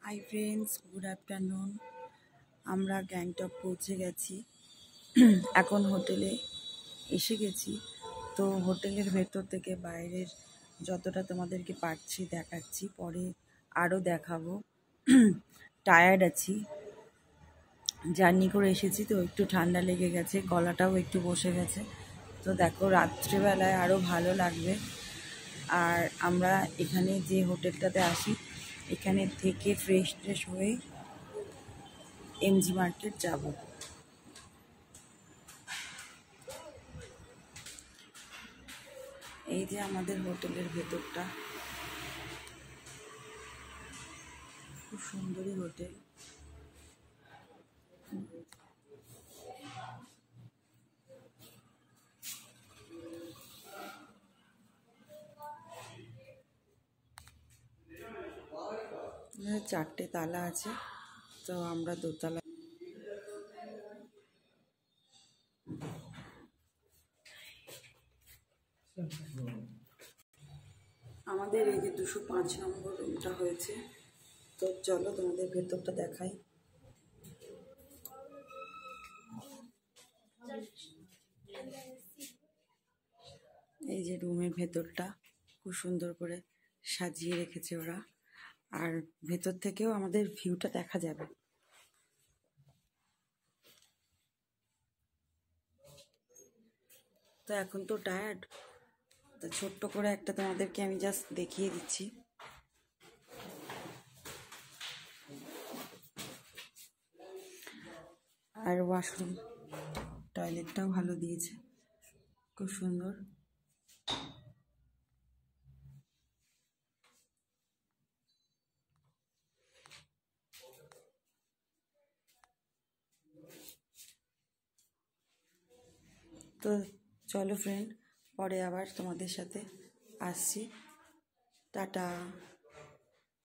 Hi friends, good afternoon. আমরা গ্যাংটক পৌঁছে গেছি। এখন হোটেলে এসে গেছি। তো হোটেলের ভেতর থেকে বাইরের যতটা তোমাদেরকে পারছি দেখাচ্ছি, পরে আরও দেখাবো। টায়ার্ড আছি, জার্নি করে এসেছি তো একটু ঠান্ডা লেগে গেছে, গলাটাও একটু বসে গেছে। তো দেখো রাত্রিবেলায় আরও ভালো লাগবে। আর আমরা এখানে যে হোটেলটাতে আসি, এখানে থেকে ফ্রেশ হয়ে এমজি মার্কেট যাব। এই যে আমাদের হোটেলের ভেতরটা, খুব সুন্দরই হোটেল। চারটে তালা আছে, তো আমরা দোতলা। আমাদের এই যে 205 নম্বর রুমটা হয়েছে। তো চলো তোমাদের ভেতরটা দেখাই। এই যে রুমের ভেতরটা খুব সুন্দর করে সাজিয়ে রেখেছে ওরা, আর ভেতর থেকেও আমাদের ভিউটা দেখা যাবে। তো এখন তো টায়ার্ড, তো ছোট্ট করে একটা তোমাদেরকে আমি জাস্ট দেখিয়ে দিচ্ছি। আর ওয়াশরুম, টয়লেটটাও ভালো দিয়েছে, খুব সুন্দর। তো চলো ফ্রেন্ড, পরে আবার তোমাদের সাথে আসছি। টাটা।